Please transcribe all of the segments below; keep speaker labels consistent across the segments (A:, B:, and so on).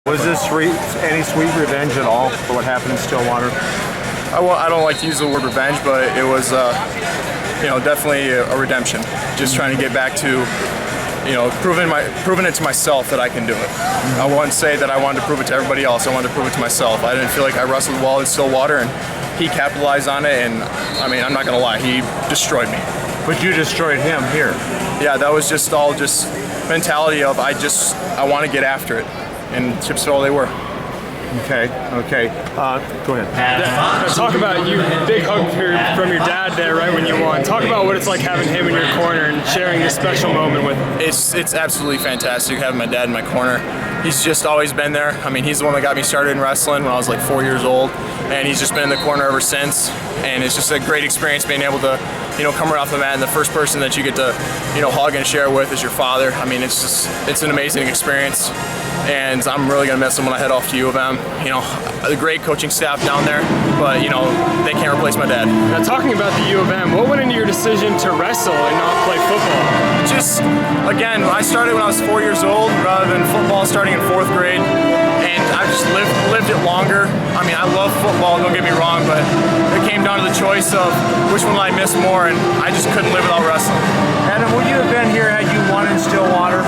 A: Was this any sweet revenge at all for what happened in Stillwater?
B: I don't like to use the word revenge, but it was, definitely a redemption. Just trying to get back to, proving it to myself that I can do it. I wouldn't say that I wanted to prove it to everybody else. I wanted to prove it to myself. I didn't feel like I wrestled well in Stillwater, and he capitalized on it. And I mean, I'm not gonna lie, he destroyed me.
A: But you destroyed him here.
B: Yeah, that was just all mentality of I want to get after it, and chips are all they were.
A: Okay. Go ahead.
C: Talk about you, big hug from your dad there right when you won. Talk about what it's like having him in your corner and sharing this special moment with him.
B: It's absolutely fantastic having my dad in my corner. He's just always been there. I mean, he's the one that got me started in wrestling when I was like 4 years old, and he's just been in the corner ever since. And it's just a great experience being able to, come right off the mat, and the first person that you get to, hug and share with is your father. I mean, it's an amazing experience. And I'm really going to miss him when I head off to U of M. A great coaching staff down there, but, they can't replace my dad.
C: Now, talking about the U of M, what went into your decision to wrestle and not play football?
B: Just, again, I started when I was 4 years old rather than football starting in 4th grade. And I've just lived it longer. I mean, I love football, don't get me wrong, but it came down to the choice of which one I miss more, and I just couldn't live without wrestling.
A: Adam, would you have been here had you won in Stillwater?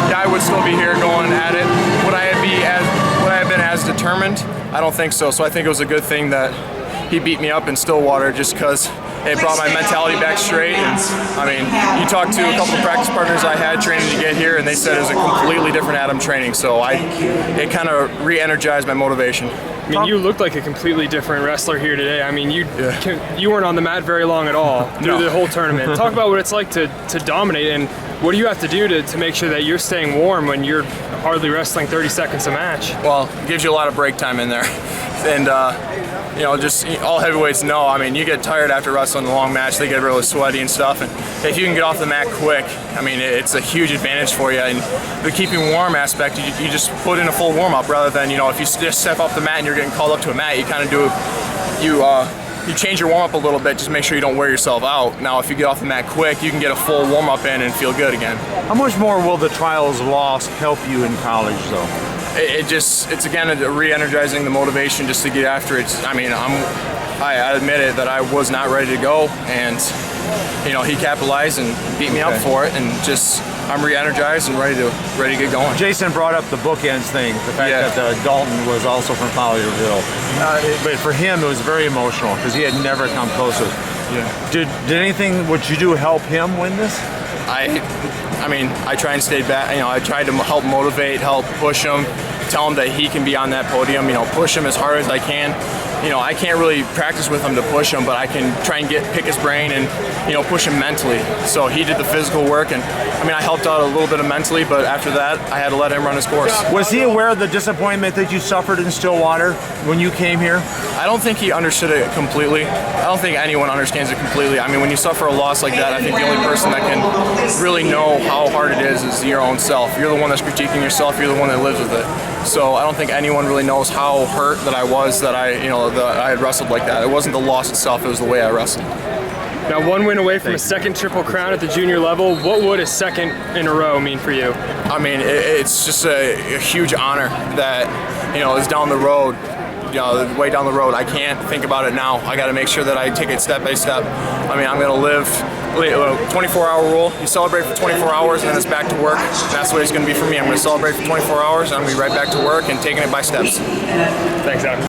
B: Yeah, I would still be here going at it. Would I have been as determined? I don't think so. So I think it was a good thing that he beat me up in Stillwater, just because it brought my mentality back straight. And I mean, you talked to a couple of practice partners I had training to get here, and they said it was a completely different Adam training. So it kind of re-energized my motivation.
C: I mean, you looked like a completely different wrestler here today. I mean, you weren't on the mat very long at all through the whole tournament. Talk about what it's like to dominate, and what do you have to do to make sure that you're staying warm when you're hardly wrestling 30 seconds a match?
B: Well, it gives you a lot of break time in there. And, just all heavyweights know, I mean, you get tired after wrestling a long match, they get really sweaty and stuff, and if you can get off the mat quick, I mean, it's a huge advantage for you. And the keeping warm aspect, you just put in a full warm-up rather than, if you just step off the mat and you're getting called up to a mat, you kind of you change your warm-up a little bit, just make sure you don't wear yourself out. Now, if you get off the mat quick, you can get a full warm-up in and feel good again.
A: How much more will the trials lost help you in college, though?
B: It's again re-energizing the motivation just to get after it. I mean, I admit it that I was not ready to go, and he capitalized and beat me up for it, and I'm re-energized and ready to get going.
A: Jason brought up the bookends thing, the fact that Dalton was also from Collierville. But for him, it was very emotional because he had never come close to it.
B: Yeah.
A: Did anything what you do help him win this?
B: I mean, I try and stay back. I try to help motivate, help push him, tell him that he can be on that podium. Push him as hard as I can. I can't really practice with him to push him, but I can try and pick his brain and push him mentally. So he did the physical work, and I mean, I helped out a little bit of mentally, but after that, I had to let him run his course.
A: Was he aware of the disappointment that you suffered in Stillwater when you came here?
B: I don't think he understood it completely. I don't think anyone understands it completely. I mean, when you suffer a loss like that, I think the only person that can really know how hard it is your own self. You're the one that's critiquing yourself. You're the one that lives with it. So I don't think anyone really knows how hurt that I was that I had wrestled like that. It wasn't the loss itself, it was the way I wrestled.
C: Now, one win away from a second Triple Crown at the junior level. What would a second in a row mean for you?
B: I mean, it's just a huge honor that, is down the road. Way down the road. I can't think about it now. I got to make sure that I take it step by step. I mean, I'm going to live a 24-hour rule. You celebrate for 24 hours and then it's back to work. And that's what it's going to be for me. I'm going to celebrate for 24 hours and I'm going to be right back to work and taking it by steps.
C: Thanks, Adam.